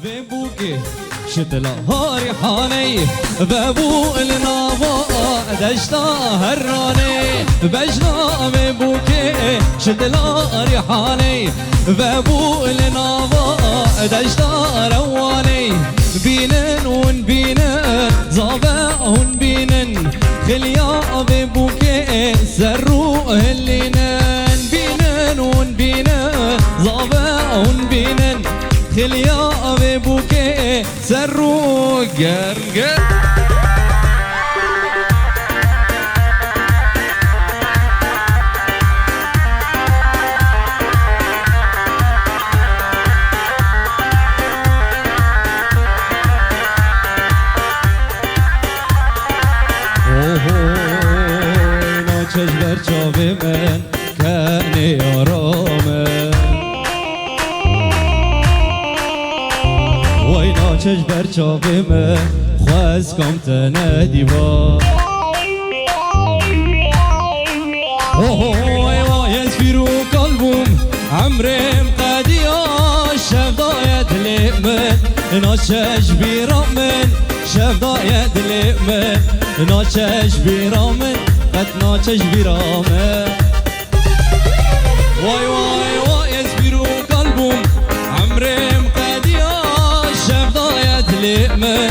ve buke şitla hari hani ve bu elnava deşta herrani bejna ve buke şitla hari hani ve bu elnava deşta rawani binen un binen zabahun binen خليا ve buke serru helinen binen un binen zabahun binen خليا ve buke serru gerger چشبر چاوی من کنی آرامه وینا چشبر چاوی من خواست کم تنه دیوار وای وای اسفیرو قلبم عمرم قدیا شفدایت لی من ناچش بیرام من شفدایت لی من ناچش بیرام من قد ناچش بیرامه وای وای وای اسبیرو قلبم عمرم قدیا شفدایت لی من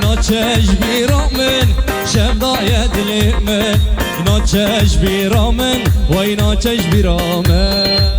ناچش بیرامن شفدایت لی من ناچش بیرامن وای ناچش بیرامن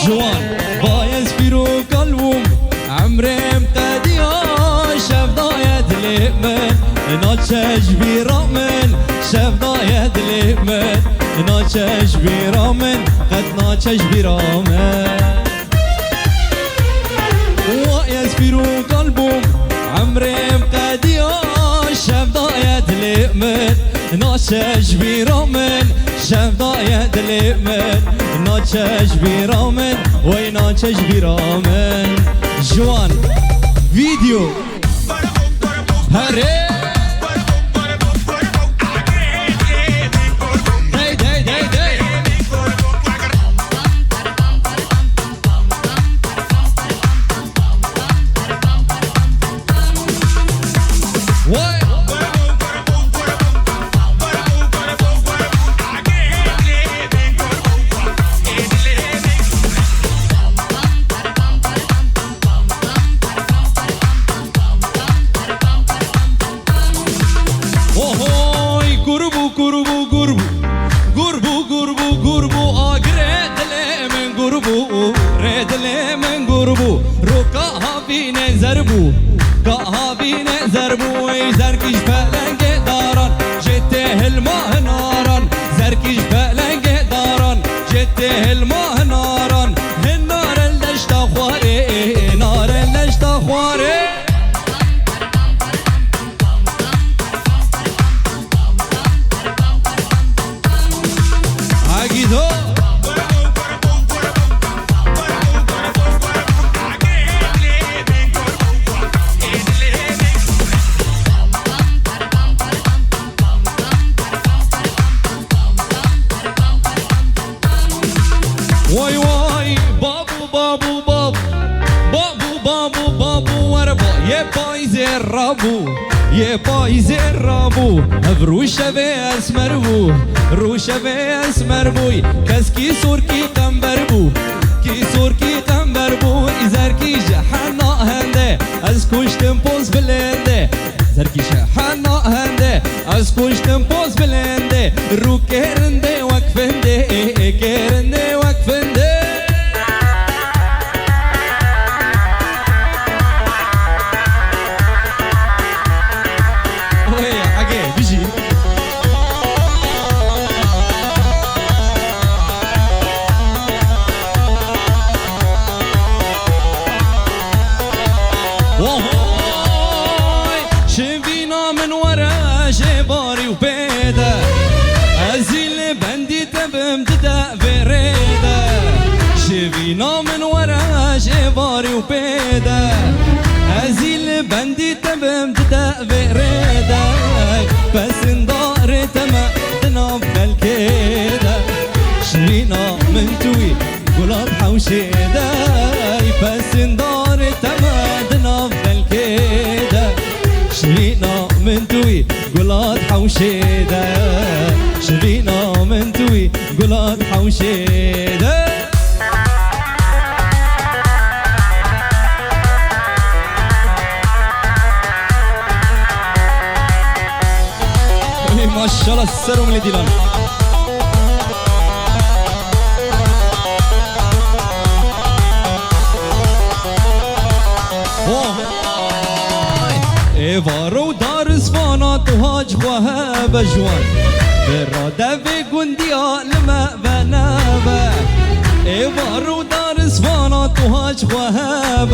جوان بايز فيرو قلبم عمرم قديا شفدايت لي من ناچش بیرامن شفدايت لي من ناچش بیرامن قد ناچش بیرامن بايز فيرو قلبم عمرم قديا شفدايت لي من ناچش بیرامن شفدايت لي من ناچش بیرامن وای ناچش بیرامن جوان ویدیو هره زربو كهابين زربو زركش فلنج داران جته الماء ناران زركش فلنج داران جته الماء ناران النار اللشت خواري نار اللشت خواري عقيدو واي واي بابو بابو بابو بابو بابو بابو وربا يا بايز الرابو يا بايز الرابو بروشة بيس مربو روشة بيس مربوي كسكي سوركي تنبربو كي سوركي تنبربو إزاركي جحنا هنده أزكوش تنبوز بلنده زركي جحنا هنده أزكوش تنبوز بلنده رو كرنده وكفنده كرنده فريدة شبينا من ورا جباري وبيدة هزيل بندي تبم تدا فريدة بس ندار تما تنبخل كده شبينا من توي قلاب حوشيدة بس ندار تما تنبخل كده شبينا من توي قلاب حوشيدة شبينا من توي قلاب حوشيدة ما شاء الله السرهم اللي ديلان ايفارو دار سفانات وهاج خوها بجوان برادة في قنديا لما بنابا ايفارو دار سفانات وهاج خوها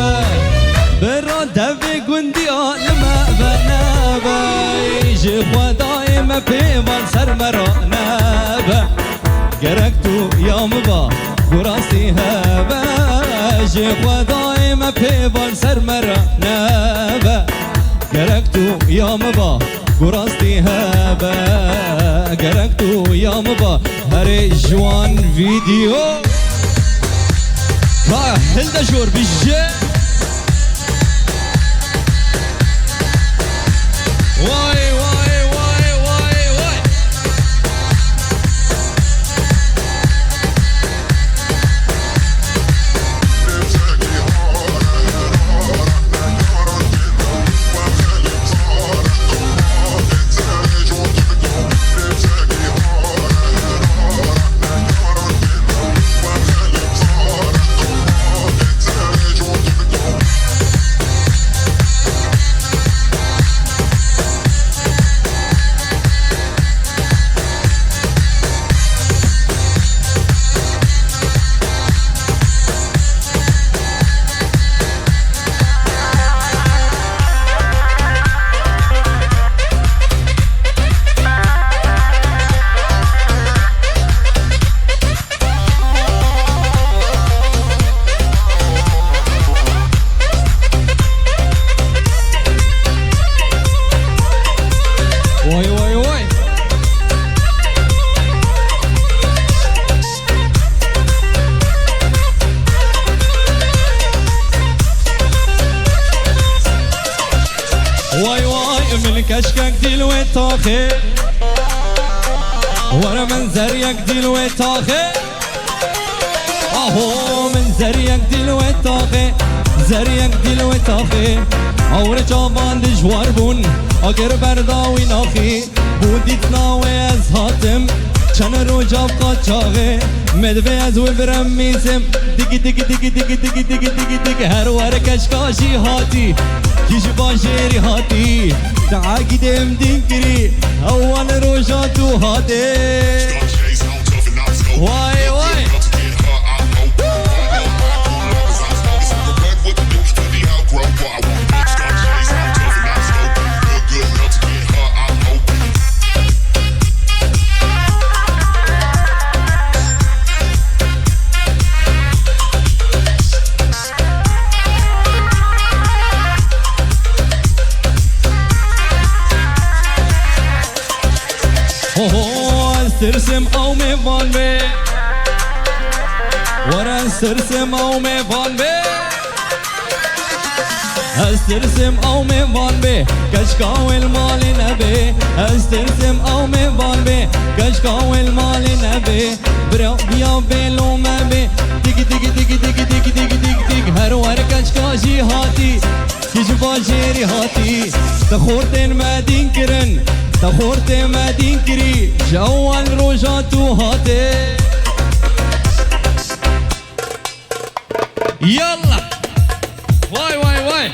برادة في قنديا لما بنابا يجي خوا دايما بيبان سر مرانابا قرقتو يا مبا وراسي هابا يجي خوا دايما بيبان سر مرانابا قرقتو يا مبا وراسي هابا قرقتو يا مبا هري جوان فيديو هلدا جور بالجي واي واي واي واي واي كشكك ديل وتاخي ورا من زريك ديل وتاخي اهو من زريك ديل وتاخي زريك ديل وتاخي اور جوان دجوار بون اگر برداوی ناخی بودیت ناوی از هاتم چن رو جاب قاچاقه مدوی از و برم میزم دیگی دیگی دیگی دیگی دیگی دیگی دیگی دیگی هر ور کشکاشی هاتی کیش باشیری هاتی تعاقی دم دینکری اول روشاتو هاتی وای وای استرسم او میوان به ورا استرسم او میوان به استرسم او میوان به کشکاو المال نبه استرسم او میوان به کشکاو المال نبه برا بیا بلو مبه دیگ دیگ دیگ دیگ دیگ دیگ دیگ دیگ هر ور کشکاشی هاتی کیش باشیری هاتی تخورتن مدین کرن تخورت مدين كري جوال روجاتو هاتي يلا واي واي واي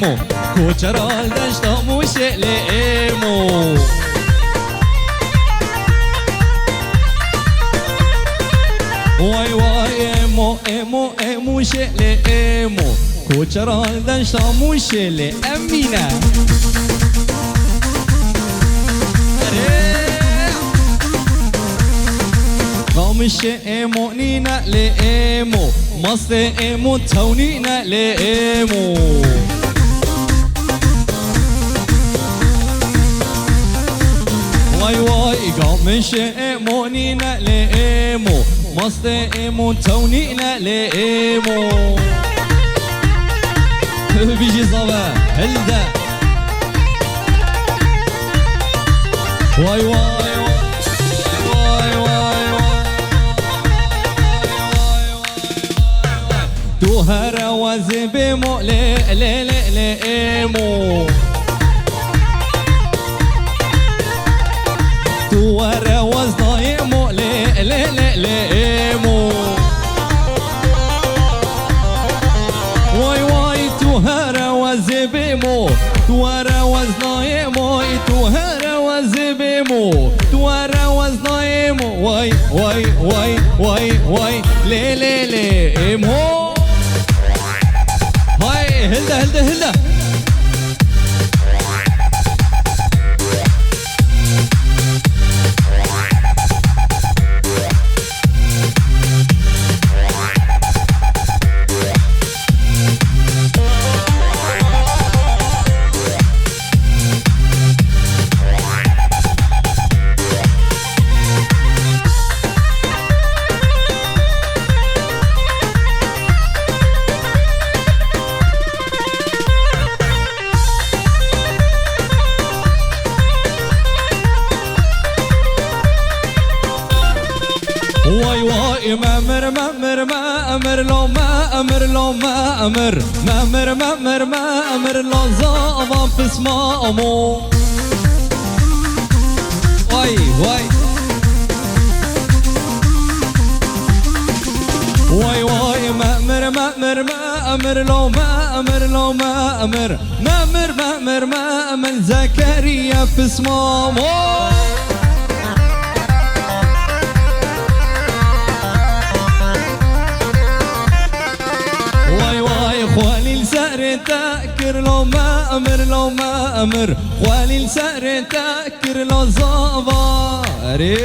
ایمو کوچرال دشتا موشل ایمو وای وای ایمو ایمو ایمو شل ایمو کوچرال دشتا موشل امینه قامش ایمو نینه لیمو مست ایمو تونینه لیمو وای وای قامش ایمو نینه لیمو مست ایمو تونینه لیمو بیجی صابه هلده وای وای تو هر وزي بمو لي لي لي لي مو تو هر وزناي مو لي لي لي لي مو واي واي تو هر وزي بمو تو هر وزناي مو تو هر وزي بمو تو هر وزناي مو واي واي واي واي واي لي لي لي مو هلدا هلدا هلدا واي واي مامر مامر مامر لو مامر لو مامر مامر مامر مامر لو زاضا بسمامو واي واي واي واي مامر مامر مامر لو مامر لو مامر مامر مامر مامر زكريا بسمامو خوالي لسعر تاكر لو ما امر لو ما امر خوالي لسعر تاكر لو زباري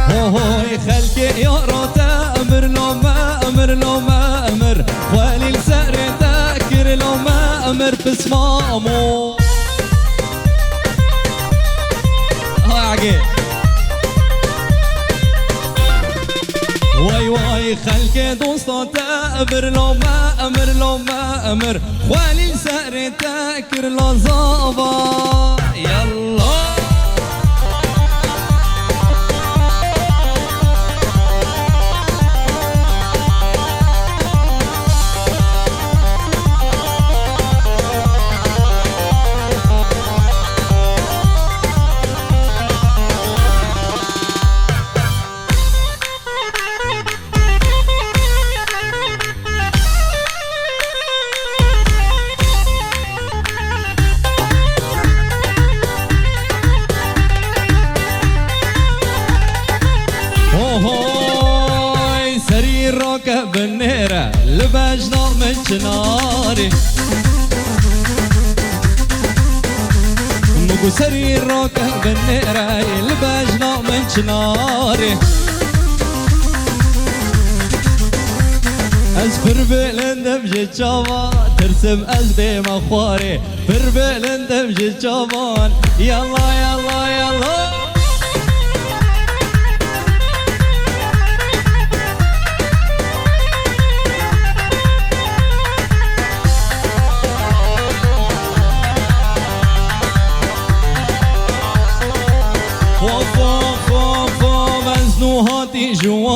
هوي خلقي يقرا تأمر لو ما أمر لو ما أمر خوالي لسعر تاكر لو ما أمر بسمامو هاي عقيل واي واي خلقي دوستا تأمر لو ما أمر لو ما أمر خوالي لسعر تاكر لو زابا يلا هوي سرير راكب بالنيرة لبجنا من جناري نقو سرير راكب بالنيرة لبجنا من جناري از فربلندم جوان ترسم از بیم خواري فربلندم جوان يلا يلا يلا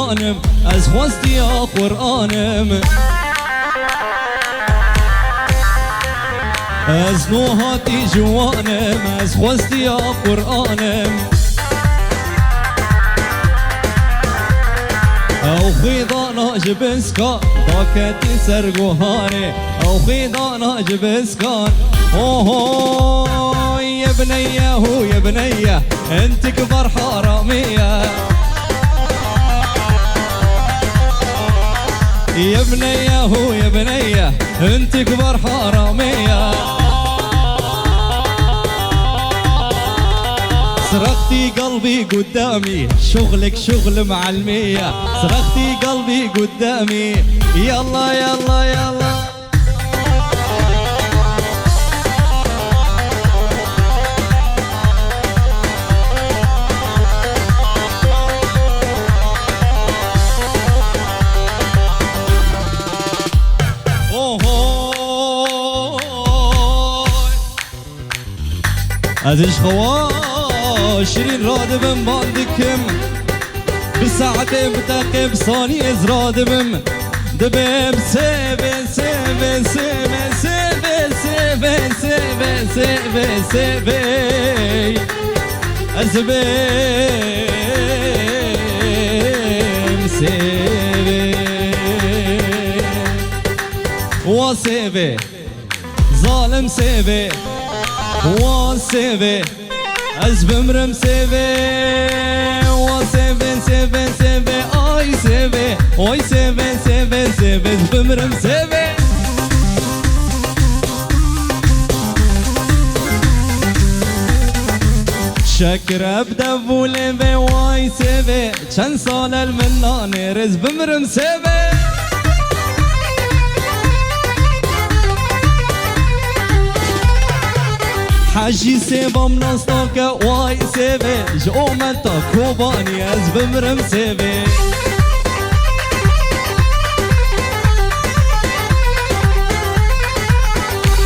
جوانم از خواستی یا قرآنم از نوهاتی جوانم از خواستی یا قرآنم او خيضانا جبسكان ضاكتي سرقوهاني او خيضانا جبسكان اوه يا بنيه هو يا بنيه انت كبر حراميه يا بنيه هو يا بنيه انت كبر حراميه سرقتي قلبي قدامي شغلك شغل معلمية سرقتي قلبي قدامي يلا يلا يلا ازش شيرين رادبم باندكم بساعتين بتاقي بصاني ازرادبم دبم سيبي سيبي سيبي سيبي سيبي سيبي سيبي سيبي ازبم سيبي وسيبي ظالم سيبي وسيبي أزبمرم سيبي وسيبي سيبي سيبي أي سيبي أي سيبي سيبي سيبي أزبمرم سيبي شكر أبدا بولي واي سيبي كان سال المناني رز بمرم سيبي حاجي سيبم نصناك واي سيبي جو منتا كوباني از بمرم سيبي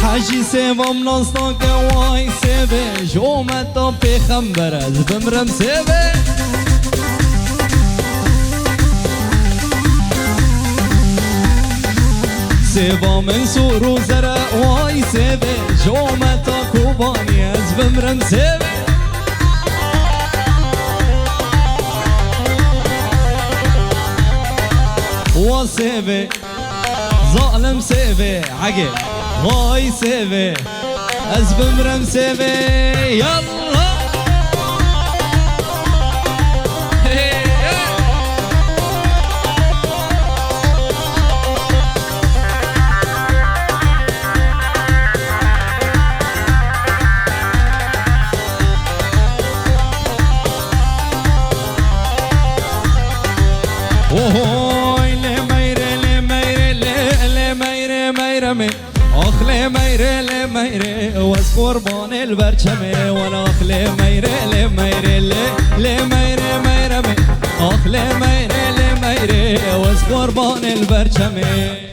حاجي سيبم نصناك واي سيبي جو منتا بيخمبر از بمرم سيبي سيبا من سور وزرع واي سيبي جو متا كوباني از بمرم سيبي وسيبي ظالم سيبي عقل واي سيبي از بمرم سيبي يلا اوه له ميره له ميره له ميره ميره مي اخ له ميره له ميره واس قربان البرچمه وانا اخ له ميره له ميره له ميره ميره مي اخ له ميره له ميره واس قربان البرچمه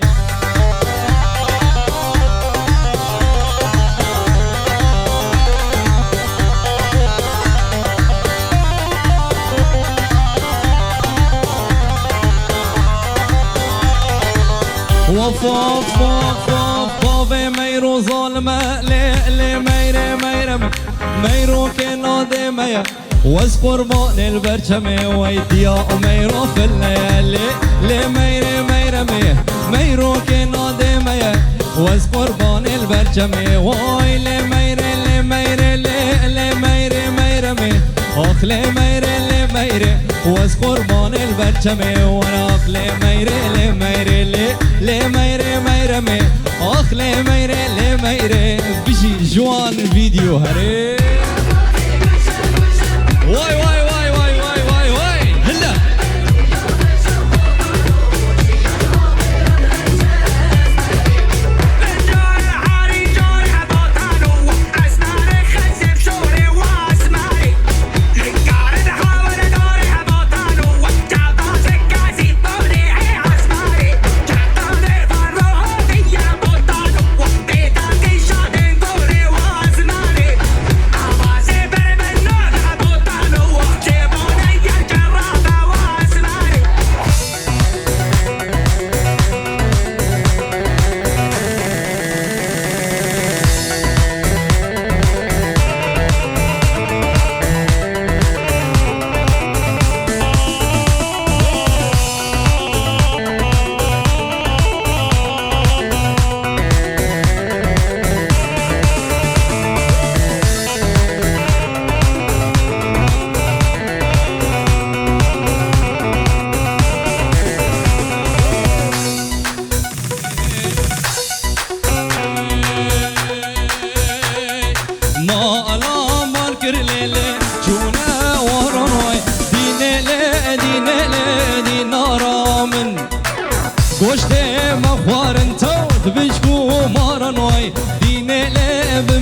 وف وف وف وف ميرو ظالمة لي ميري ميري ميرو كنادي ميا واس قربان البرچمه ويديا ميرو في الليالي لي ميري ميري ميرو كنادي ميا واس قربان البرچمه واي لي ميري لي ميري لي ميري ميري اخ لي ميري لي ميري واس قربان البرچمه وانا اخ لي ميري لي ميري لي ميري ميري مي اخ لي ميري لي ميري بيجي جوان فيديو هري واي واي واي واي واي واي واي هلا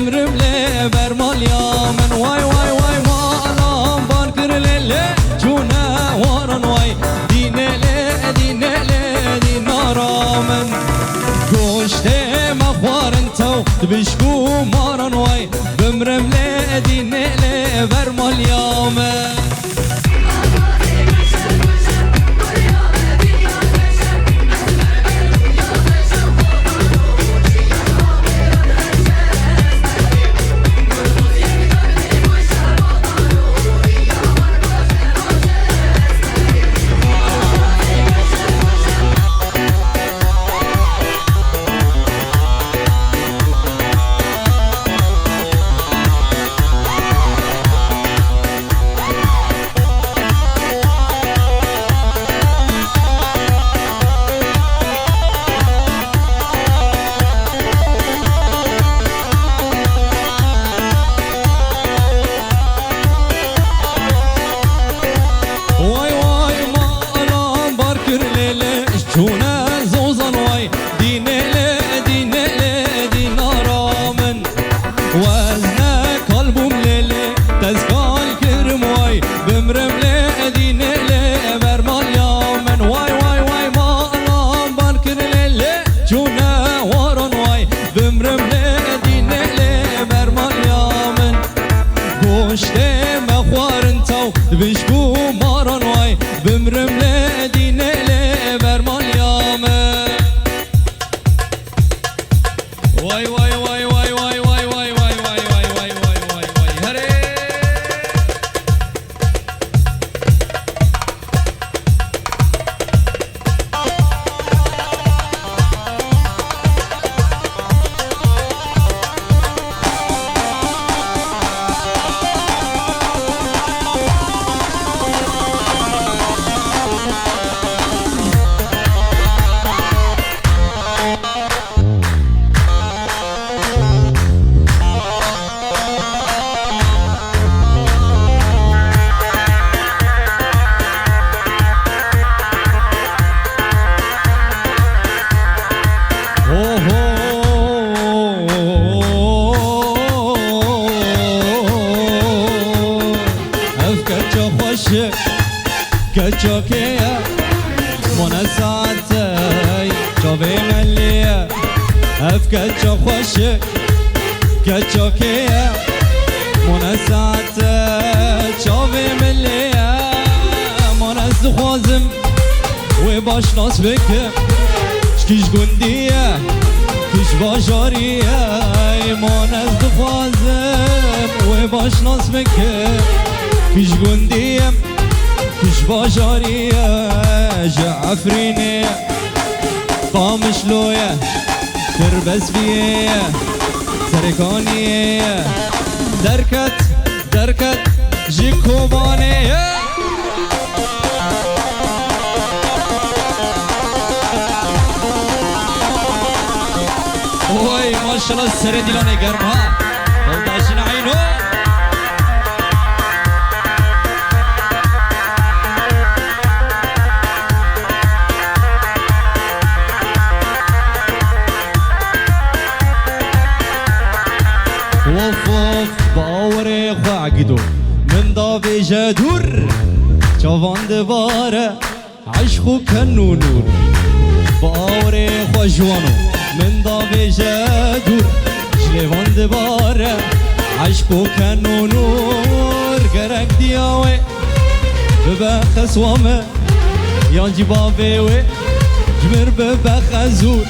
بمرملي برمال يا من واي واي واي ما باركر ليلي جونا ورن واي دينالي دينالي دينارا من گوشته مخوار انتو بشکو مارن واي بمرملي دينالي برمال يا من بشكو مارن واي بمرملي دينالي برمال ياما واي واي واي واي واي واي واي واي واي واي واي واي واي واي هري كتشوكية منساتي شوفي ملية أفكتشو خوشك كتشوكية منساتي شوفي ملية منس خوزم وباش ناس بك شكيش قندية كيش باشارية منس خوزم وباش ناس بك كيش قندية كش باشارية جعفرينية قامشلوية تربس فيها سركانية دركت جيكوبانية وي ما شاء الله السري ديلاني قرمها والداشين عينو وف باوري خواعقدو من ضافي جدور شوفان دبارة عشقو كنو نور باوري خواجوانو من ضافي جدور شليفان دبارة عشقو كنو نور قرق دياوي ببخ سوامه يانجي بابيوي جمر ببخ زور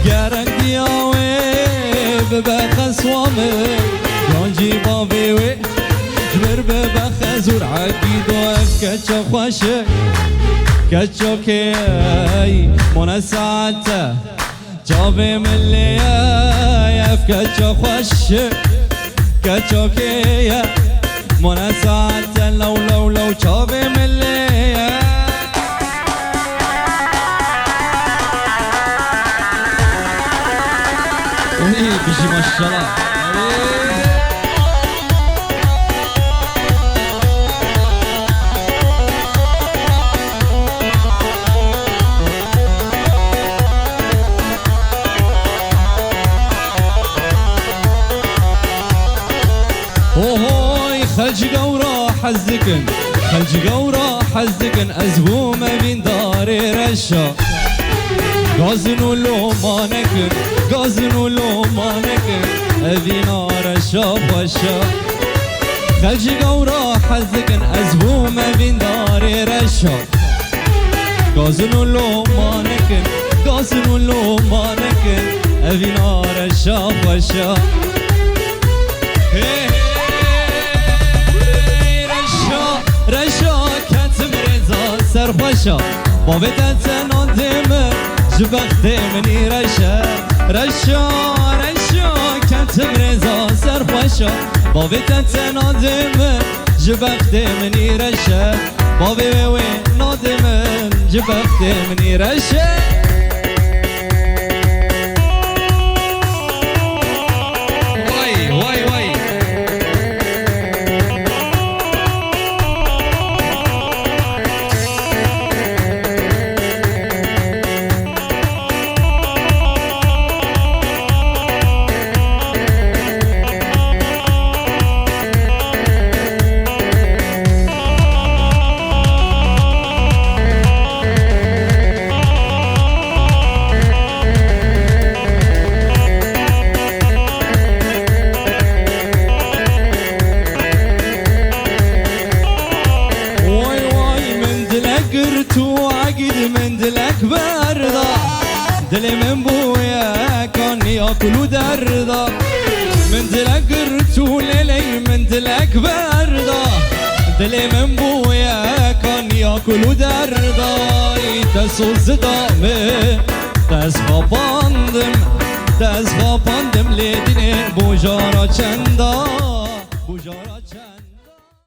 قرق دياوي ببخ سوامه يانجي بابيوي جمر ببخ زور عقيدو افكتشو خوشك كتشوكي منسعته جابي ملي افكتشو خوشك كتشوكي منسعته لو جابي ملي بيجي ما شاء الله خلجي قورا حزكن خلجي قورا حزكن أزبو ما بين داري رشا غازنو لو مانكن غازنو لو مانكن أذينا رشا بوشا خلجي قورا حزكن أزبو ما بين داري رشا غازنو لو مانكن غازنو لو مانكن أذينا رشا بوشا رشا كتم رزا سربشا بابت تنادم جبخت مني رشا رشا رشا كتم رزا سربشا بابت تنادم جبخت مني رشا بابي وين نادم جبخت مني رشا من دلك بردا دلي من بويا كان ياكل دردا من دلك قرتو ليلي من دلك بردا دلي من بويا كان ياكل دردا تسوز دامي تسخا باندم لدين بوجارا چندا بوجارا